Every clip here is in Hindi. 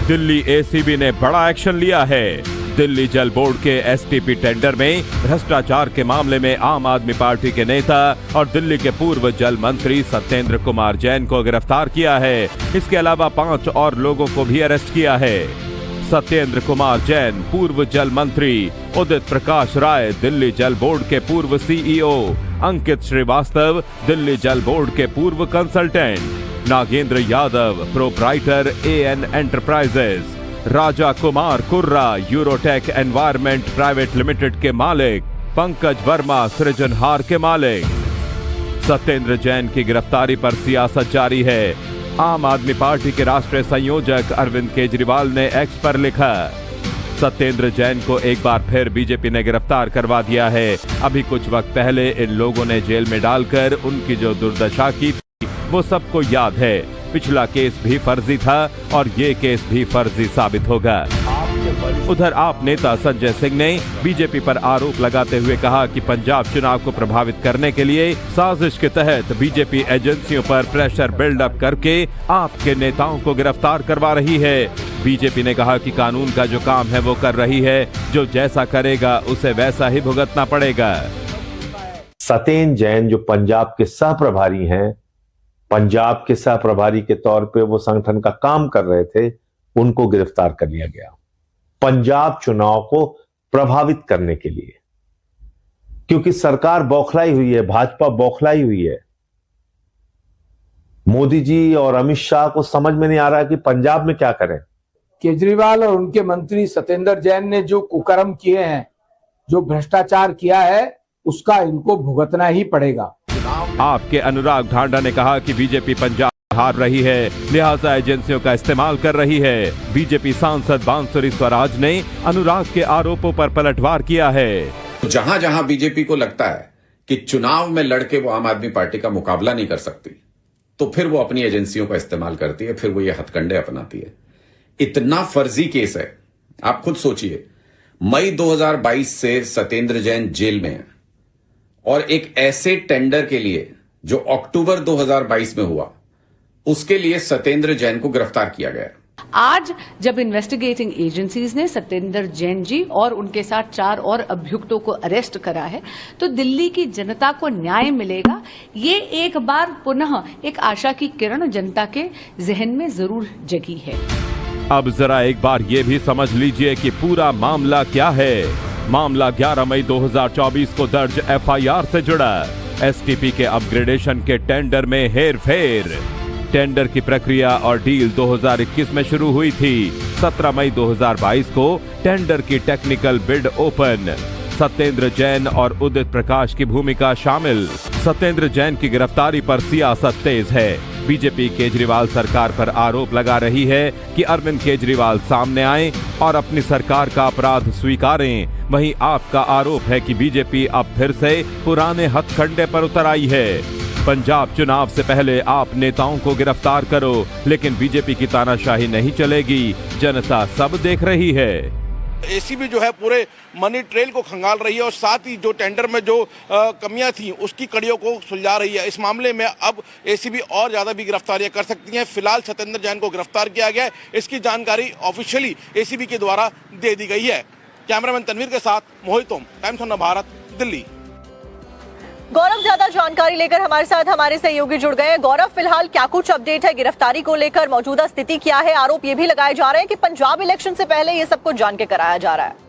दिल्ली एसीबी ने बड़ा एक्शन लिया है। दिल्ली जल बोर्ड के एसटीपी टेंडर में भ्रष्टाचार के मामले में आम आदमी पार्टी के नेता और दिल्ली के पूर्व जल मंत्री सत्येंद्र कुमार जैन को गिरफ्तार किया है। इसके अलावा 5 और लोगों को भी अरेस्ट किया है। सत्येंद्र कुमार जैन पूर्व जल मंत्री, उदित प्रकाश राय दिल्ली जल बोर्ड के पूर्व सीईओ, अंकित श्रीवास्तव दिल्ली जल बोर्ड के पूर्व consultant, Nagendra Yadav proprietor AN enterprises, Raja Kumar Kurra Eurotech environment private limited के मालिक, पंकज वर्मा सृजनहार के मालिक। सत्येंद्र जैन की गिरफ्तारी पर सियासत जारी है। आम आदमी पार्टी के राष्ट्रीय संयोजक अरविंद केजरीवाल ने एक्स पर लिखा, सत्येंद्र जैन को एक बार फिर बीजेपी ने गिरफ्तार करवा दिया है। अभी कुछ वक्त पहले इन लोगों ने जेल में डालकर उनकी जो दुर्दशा की थी वो सबको याद है। पिछला केस भी फर्जी था और ये केस भी फर्जी साबित होगा। उधर आप नेता संजय सिंह ने बीजेपी पर आरोप लगाते हुए कहा कि पंजाब चुनाव को प्रभावित करने के लिए साजिश के तहत बीजेपी एजेंसियों पर प्रेशर बिल्डअप करके आपके नेताओं को गिरफ्तार करवा रही है। बीजेपी ने कहा कि कानून का जो काम है वो कर रही है, जो जैसा करेगा उसे वैसा ही भुगतना पड़ेगा। सत्येंद्र जैन जो पंजाब के सह प्रभारी हैं, पंजाब के सह प्रभारी के तौर पे वो संगठन का काम कर रहे थे, उनको गिरफ्तार कर लिया गया पंजाब चुनाव को प्रभावित करने के लिए, क्योंकि सरकार बौखलाई हुई है, भाजपा बौखलाई हुई है। मोदी जी और अमित शाह को समझ में नहीं आ रहा कि पंजाब में क्या करें। केजरीवाल और उनके मंत्री सत्येंद्र जैन ने जो कुकर्म किए हैं, जो भ्रष्टाचार किया है, उसका इनको भुगतना ही पड़ेगा। आपके अनुराग ढांडा ने कहा कि बीजेपी पंजाब हार रही है, लिहाजा एजेंसियों का इस्तेमाल कर रही है। बीजेपी सांसद बांसुरी स्वराज ने अनुराग के आरोपों पर पलटवार किया है। जहां जहां बीजेपी को लगता है कि चुनाव में लड़के वो आम आदमी पार्टी का मुकाबला नहीं कर सकती, तो फिर वो अपनी एजेंसियों का इस्तेमाल करती है, फिर वो ये हथकंडे अपनाती है। इतना फर्जी केस है, आप खुद सोचिए। मई 2022 से सत्येंद्र जैन जेल में है और एक ऐसे टेंडर के लिए जो अक्टूबर 2022 में हुआ, उसके लिए सत्येंद्र जैन को गिरफ्तार किया गया। आज जब इन्वेस्टिगेटिंग एजेंसीज ने सत्येंद्र जैन जी और उनके साथ 4 और अभियुक्तों को अरेस्ट करा है, तो दिल्ली की जनता को न्याय मिलेगा। ये एक बार पुनः एक आशा की किरण जनता के जहन में जरूर जगी है। अब जरा एक बार ये भी समझ लीजिए कि पूरा मामला क्या है। मामला 11 मई 2024 को दर्ज एफआईआर से जुड़ा। एसटीपी के अपग्रेडेशन के टेंडर में हेरफेर। टेंडर की प्रक्रिया और डील 2021 में शुरू हुई थी। 17 मई 2022 को टेंडर की technical bid open. Satyendra Jain और उदित प्रकाश की भूमिका शामिल। सत्येंद्र जैन की गिरफ्तारी पर सियासत तेज है। बीजेपी केजरीवाल सरकार पर आरोप लगा रही है कि अरविंद केजरीवाल सामने आए और अपनी सरकार का अपराध स्वीकारें। वहीं आपका आरोप है कि बीजेपी अब फिर से पुराने हथकंडे पर उतर आई है। पंजाब चुनाव से पहले आप नेताओं को गिरफ्तार करो, लेकिन बीजेपी की तानाशाही नहीं चलेगी। जनता सब देख रही है। एसीबी जो है पूरे मनी ट्रेल को खंगाल रही है और साथ ही जो टेंडर में जो कमियां थी उसकी कड़ियों को सुलझा रही है। इस मामले में अब एसीबी और ज्यादा भी गिरफ्तारियां कर सकती हैं। फिलहाल सत्येंद्र जैन को गिरफ्तार किया गया है। इसकी जानकारी ऑफिशियली एसीबी के द्वारा दे दी गई है। कैमरामैन तनवीर के साथ मोहित ओम, टाइम्स ऑफ भारत, दिल्ली। गौरव ज्यादा जानकारी लेकर हमारे साथ हमारे सहयोगी जुड़ गए हैं। गौरव, फिलहाल क्या कुछ अपडेट है गिरफ्तारी को लेकर? मौजूदा स्थिति क्या है? आरोप ये भी लगाए जा रहे हैं कि पंजाब इलेक्शन से पहले ये सब कुछ जान के कराया जा रहा है।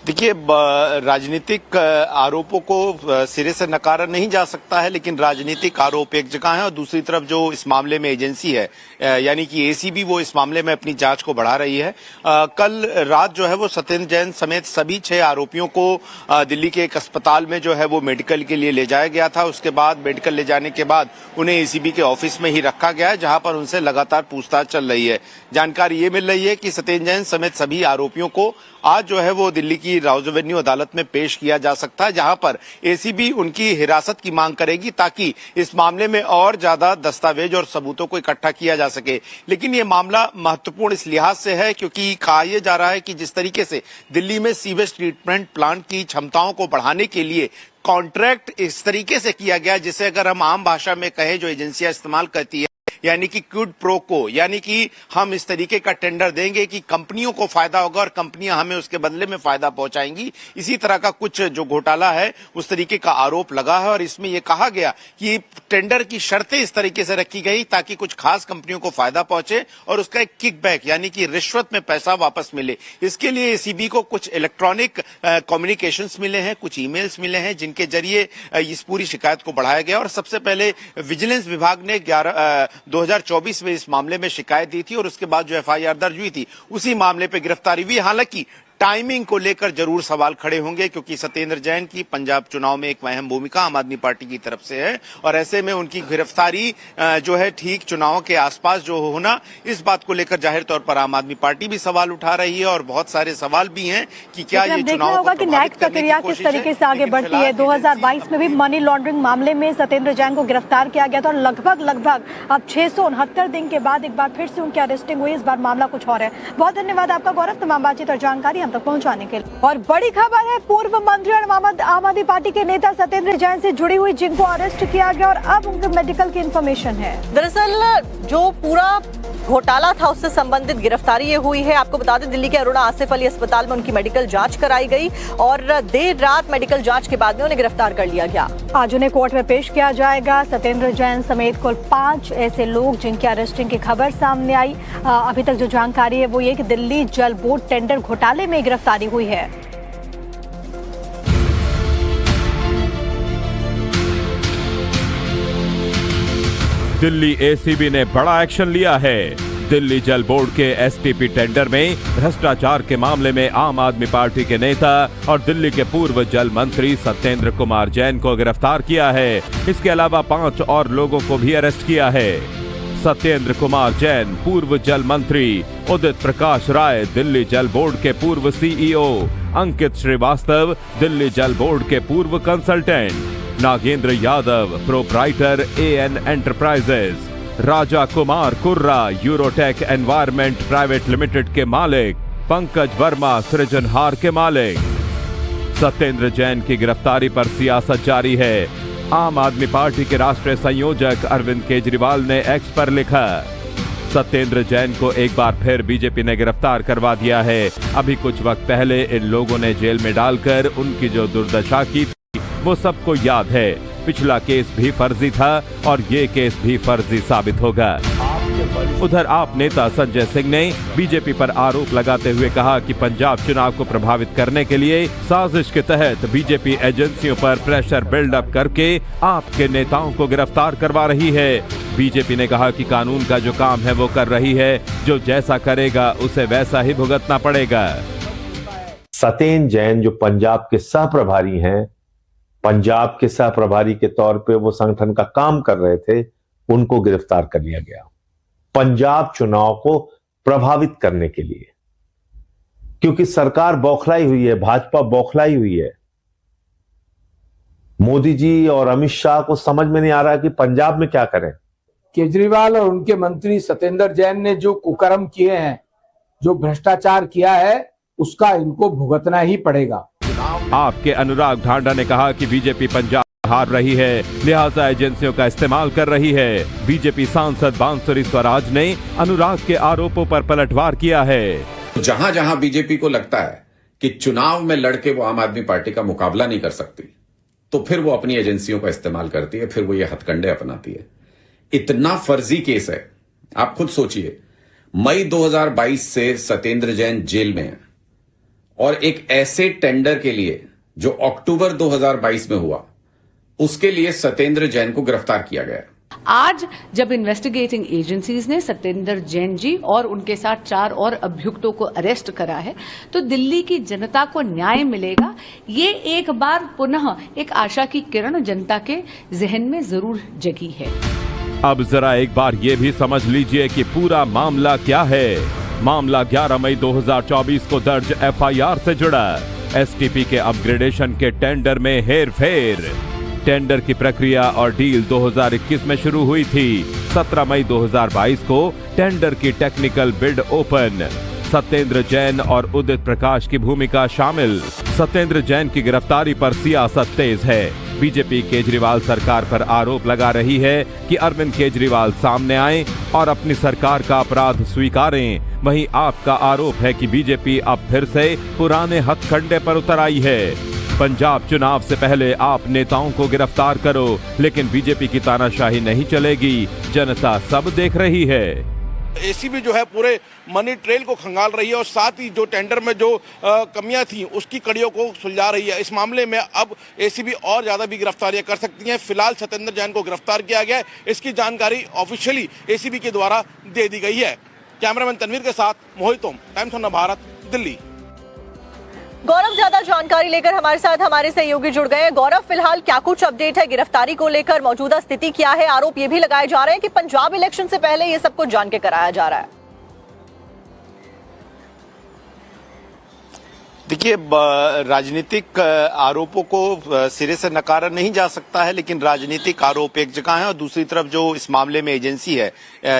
देखिए, राजनीतिक आरोपों को सिरे से नकारा नहीं जा सकता है, लेकिन राजनीतिक आरोप एक जगह है और दूसरी तरफ जो इस मामले में एजेंसी है, यानी कि एसीबी, वो इस मामले में अपनी जांच को बढ़ा रही है। कल रात जो है वो सत्येंद्र जैन समेत सभी 6 आरोपियों को दिल्ली के एक अस्पताल में जो है वो मेडिकल के लिए ले जाया गया था। उसके बाद मेडिकल ले जाने के बाद उन्हें एसीबी के ऑफिस में ही रखा गया है, जहां पर उनसे लगातार पूछताछ चल रही है। जानकारी ये मिल रही है कि सत्येंद्र जैन समेत सभी आरोपियों को आज जो है वो दिल्ली की राउज एवेन्यू अदालत में पेश किया जा सकता है, जहां पर एसीबी उनकी हिरासत की मांग करेगी ताकि इस मामले में और ज्यादा दस्तावेज और सबूतों को इकट्ठा किया जा सके। लेकिन ये मामला महत्वपूर्ण इस लिहाज से है क्योंकि कहा यह जा रहा है कि जिस तरीके से दिल्ली में सीवेज ट्रीटमेंट प्लांट की क्षमताओं को बढ़ाने के लिए कॉन्ट्रैक्ट इस तरीके से किया गया, जिसे अगर हम आम भाषा में कहें, जो एजेंसियां इस्तेमाल करती है, यानी कि क्विड प्रो को, यानी कि हम इस तरीके का टेंडर देंगे कि कंपनियों को फायदा होगा और कंपनियां हमें उसके बदले में फायदा पहुंचाएंगी। इसी तरह का कुछ जो घोटाला है उस तरीके का आरोप लगा है और इसमें यह कहा गया कि टेंडर की शर्तें इस तरीके से रखी गई ताकि कुछ खास कंपनियों को फायदा पहुंचे और उसका एक किकबैक यानी कि रिश्वत में पैसा वापस मिले। इसके लिए एसीबी को कुछ इलेक्ट्रॉनिक कम्युनिकेशंस मिले हैं, कुछ ईमेल्स मिले हैं जिनके जरिए इस पूरी शिकायत को बढ़ाया गया और सबसे पहले विजिलेंस विभाग ने 2024 में इस मामले में शिकायत दी थी और उसके बाद जो एफआईआर दर्ज हुई थी उसी मामले पर गिरफ्तारी हुई। हालांकि टाइमिंग को लेकर जरूर सवाल खड़े होंगे क्योंकि सत्येंद्र जैन की पंजाब चुनाव में एक अहम भूमिका आम आदमी पार्टी की तरफ से है और ऐसे में उनकी गिरफ्तारी जो है ठीक चुनाव के आसपास जो होना, इस बात को लेकर जाहिर तौर पर आम आदमी पार्टी भी सवाल उठा रही है और बहुत सारे सवाल भी हैं कि क्या ये चुनाव होगा कि न्यायिक प्रक्रिया किस तरीके से आगे बढ़ती है। 2022 में भी मनी लॉन्ड्रिंग मामले में सत्येंद्र जैन को गिरफ्तार किया गया था और लगभग अब 669 दिन के बाद एक बार फिर से उनकी अरेस्टिंग हुई। इस बार मामला कुछ और है। बहुत धन्यवाद आपका गौरव, तमाम बातचीत और जानकारी हम तक पहुंचाने के लिए। और बड़ी खबर है, पूर्व मंत्री और आम आदमी पार्टी के नेता सत्येंद्र जैन से जुड़ी हुई जिनको अरेस्ट किया गया और अब उनके मेडिकल की इंफॉर्मेशन है। दरअसल जो पूरा घोटाला था उससे संबंधित गिरफ्तारी ये हुई है। आपको बता दें दिल्ली के अरुणा आसिफ अली अस्पताल में उनकी मेडिकल जांच कराई गई और देर रात मेडिकल जांच के बाद में उन्हें गिरफ्तार कर लिया गया। आज उन्हें कोर्ट में पेश किया जाएगा। सत्येंद्र जैन समेत कुल 5 ऐसे लोग जिनकी अरेस्टिंग की खबर सामने आई। अभी तक जो जानकारी है वो ये कि दिल्ली जल बोर्ड टेंडर घोटाले में गिरफ्तारी हुई है। दिल्ली एसीबी ने बड़ा एक्शन लिया है। दिल्ली जल बोर्ड के एसटीपी टेंडर में भ्रष्टाचार के मामले में आम आदमी पार्टी के नेता और दिल्ली के पूर्व जल मंत्री सत्येंद्र कुमार जैन को गिरफ्तार किया है। इसके अलावा 5 और लोगों को भी अरेस्ट किया है। सत्येंद्र कुमार जैन पूर्व जल मंत्री, उदित प्रकाश राय दिल्ली जल बोर्ड के पूर्व सीईओ, अंकित श्रीवास्तव दिल्ली जल बोर्ड के पूर्व consultant, Nagendra Yadav proprietor AN enterprises, Raja Kumar Kurra Eurotech environment private limited के मालिक, पंकज वर्मा सृजनहार के मालिक। सत्येंद्र जैन की गिरफ्तारी पर सियासत जारी है। आम आदमी पार्टी के राष्ट्रीय संयोजक अरविंद केजरीवाल ने एक्स पर लिखा, सत्येंद्र जैन को एक बार फिर बीजेपी ने गिरफ्तार करवा दिया है। अभी कुछ वक्त पहले इन लोगों ने जेल में डालकर उनकी जो दुर्दशा की थी वो सबको याद है। पिछला केस भी फर्जी था और ये केस भी फर्जी साबित होगा। उधर आप नेता संजय सिंह ने बीजेपी पर आरोप लगाते हुए कहा कि पंजाब चुनाव को प्रभावित करने के लिए साजिश के तहत बीजेपी एजेंसियों पर प्रेशर बिल्डअप करके आपके नेताओं को गिरफ्तार करवा रही है। बीजेपी ने कहा कि कानून का जो काम है वो कर रही है, जो जैसा करेगा उसे वैसा ही भुगतना पड़ेगा। सत्येंद्र जैन जो पंजाब के सह प्रभारी हैं, पंजाब के सह प्रभारी के तौर पे वो संगठन का काम कर रहे थे, उनको गिरफ्तार कर लिया गया पंजाब चुनाव को प्रभावित करने के लिए। क्योंकि सरकार बौखलाई हुई है, भाजपा बौखलाई हुई है। मोदी जी और अमित शाह को समझ में नहीं आ रहा कि पंजाब में क्या करें। केजरीवाल और उनके मंत्री सत्येंद्र जैन ने जो कुकर्म किए हैं, जो भ्रष्टाचार किया है, उसका इनको भुगतना ही पड़ेगा। आपके अनुराग ढांडा ने कहा कि बीजेपी पंजाब हार रही है, लिहाजा एजेंसियों का इस्तेमाल कर रही है। बीजेपी सांसद बांसुरी स्वराज ने अनुराग के आरोपों पर पलटवार किया है। जहां जहां बीजेपी को लगता है कि चुनाव में लड़के वो आम आदमी पार्टी का मुकाबला नहीं कर सकती, तो फिर वो अपनी एजेंसियों का इस्तेमाल करती है, फिर वो ये हथकंडे अपनाती है। इतना फर्जी केस है, आप खुद सोचिए। मई 2022 से सत्येंद्र जैन जेल में है और एक ऐसे टेंडर के लिए जो अक्टूबर 2022 में हुआ, उसके लिए सत्येंद्र जैन को गिरफ्तार किया गया। आज जब इन्वेस्टिगेटिंग एजेंसीज ने सत्येंद्र जैन जी और उनके साथ 4 और अभियुक्तों को अरेस्ट करा है, तो दिल्ली की जनता को न्याय मिलेगा। ये एक बार पुनः एक आशा की किरण जनता के जहन में जरूर जगी है। अब जरा एक बार ये भी समझ लीजिए कि पूरा मामला क्या है। मामला 11 मई 2024 को दर्ज एफआईआर से जुड़ा। एसटीपी के अपग्रेडेशन के टेंडर में हेरफेर। टेंडर की प्रक्रिया और डील 2021 में शुरू हुई थी। 17 मई 2022 को टेंडर की technical bid open. Satyendra Jain और उदित प्रकाश की भूमिका शामिल। सत्येंद्र जैन की गिरफ्तारी पर सियासत तेज है। बीजेपी केजरीवाल सरकार पर आरोप लगा रही है कि अरविंद केजरीवाल सामने आए और अपनी सरकार का अपराध स्वीकारें। वहीं आपका आरोप है कि बीजेपी अब फिर से पुराने हथकंडे पर उतर आई है। पंजाब चुनाव से पहले आप नेताओं को गिरफ्तार करो, लेकिन बीजेपी की तानाशाही नहीं चलेगी। जनता सब देख रही है। एसीबी जो है पूरे मनी ट्रेल को खंगाल रही है और साथ ही जो टेंडर में जो कमियां थी उसकी कड़ियों को सुलझा रही है। इस मामले में अब एसीबी और ज्यादा भी गिरफ्तारियां कर सकती हैं। फिलहाल सत्येंद्र जैन को गिरफ्तार किया गया है। इसकी जानकारी ऑफिशियली एसीबी के द्वारा दे दी गई है। कैमरामैन तनवीर के साथ मोहित ओम, टाइम्स ऑफ भारत, दिल्ली। गौरव ज्यादा जानकारी लेकर हमारे साथ हमारे सहयोगी जुड़ गए हैं। गौरव, फिलहाल क्या कुछ अपडेट है गिरफ्तारी को लेकर, मौजूदा स्थिति क्या है? आरोप ये भी लगाए जा रहे हैं कि पंजाब इलेक्शन से पहले ये सब कुछ जान के कराया जा रहा है। देखिए, राजनीतिक आरोपों को सिरे से नकारा नहीं जा सकता है, लेकिन राजनीतिक आरोप एक जगह है और दूसरी तरफ जो इस मामले में एजेंसी है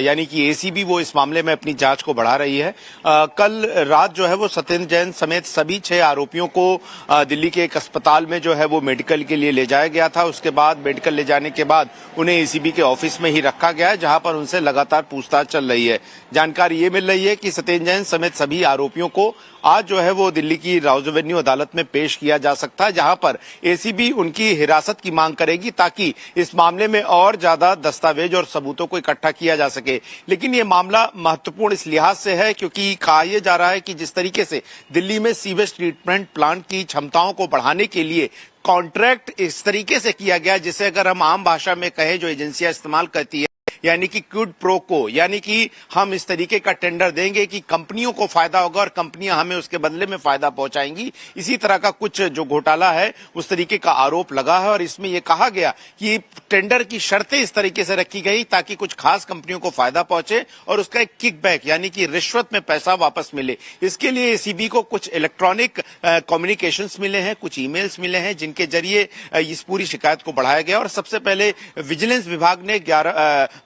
यानी कि एसीबी, वो इस मामले में अपनी जांच को बढ़ा रही है। कल रात जो है वो सत्येंद्र जैन समेत सभी 6 आरोपियों को दिल्ली के एक अस्पताल में जो है वो मेडिकल के लिए ले जाया गया था। उसके बाद मेडिकल ले जाने के बाद उन्हें एसीबी के ऑफिस में ही रखा गया है, जहां पर उनसे लगातार पूछताछ चल रही है। जानकारी ये मिल रही है कि सत्येंद्र जैन समेत सभी आरोपियों को आज जो है वो दिल्ली की राउज एवेन्यू अदालत में पेश किया जा सकता है, जहां पर एसीबी उनकी हिरासत की मांग करेगी ताकि इस मामले में और ज्यादा दस्तावेज और सबूतों को इकट्ठा किया जा सके। लेकिन ये मामला महत्वपूर्ण इस लिहाज से है क्योंकि कहा यह जा रहा है कि जिस तरीके से दिल्ली में सीवेज ट्रीटमेंट प्लांट की क्षमताओं को बढ़ाने के लिए कॉन्ट्रैक्ट इस तरीके से किया गया, जिसे अगर हम आम भाषा में कहें जो एजेंसियां इस्तेमाल करती है, यानी कि क्विड प्रो को, यानी कि हम इस तरीके का टेंडर देंगे कि कंपनियों को फायदा होगा और कंपनियां हमें उसके बदले में फायदा पहुंचाएंगी। इसी तरह का कुछ जो घोटाला है उस तरीके का आरोप लगा है और इसमें यह कहा गया कि टेंडर की शर्तें इस तरीके से रखी गई ताकि कुछ खास कंपनियों को फायदा पहुंचे और उसका एक किकबैक यानी कि रिश्वत में पैसा वापस मिले। इसके लिए एसीबी को कुछ इलेक्ट्रॉनिक कम्युनिकेशंस मिले हैं, कुछ ईमेल्स मिले हैं, जिनके जरिए इस पूरी शिकायत को बढ़ाया गया। और सबसे पहले विजिलेंस विभाग ने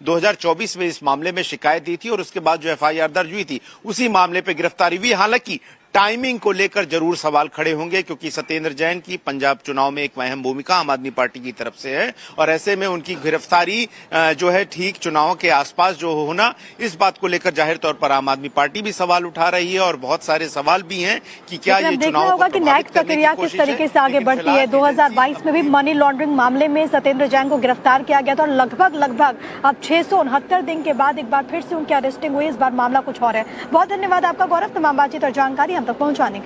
2024 में इस मामले में शिकायत दी थी और उसके बाद जो एफआईआर दर्ज हुई थी उसी मामले पे गिरफ्तारी हुई। हालांकि टाइमिंग को लेकर जरूर सवाल खड़े होंगे क्योंकि सत्येंद्र जैन की पंजाब चुनाव में एक अहम भूमिका आम आदमी पार्टी की तरफ से है और ऐसे में उनकी गिरफ्तारी जो है ठीक चुनाव के आसपास जो होना, इस बात को लेकर जाहिर तौर पर आम आदमी पार्टी भी सवाल उठा रही है और बहुत सारे सवाल भी हैं कि क्या ये चुनाव होगा कि न्यायिक प्रक्रिया किस तरीके से आगे बढ़ती है। 2022 में भी मनी लॉन्ड्रिंग मामले में सत्येंद्र जैन को गिरफ्तार किया गया था और लगभग अब 669 दिन के बाद एक बार फिर से उनकी अरेस्टिंग हुई। इस बार मामला कुछ और है। बहुत धन्यवाद आपका गौरव, तमाम बातचीत और जानकारी हम तक पहुंचाने के लिए।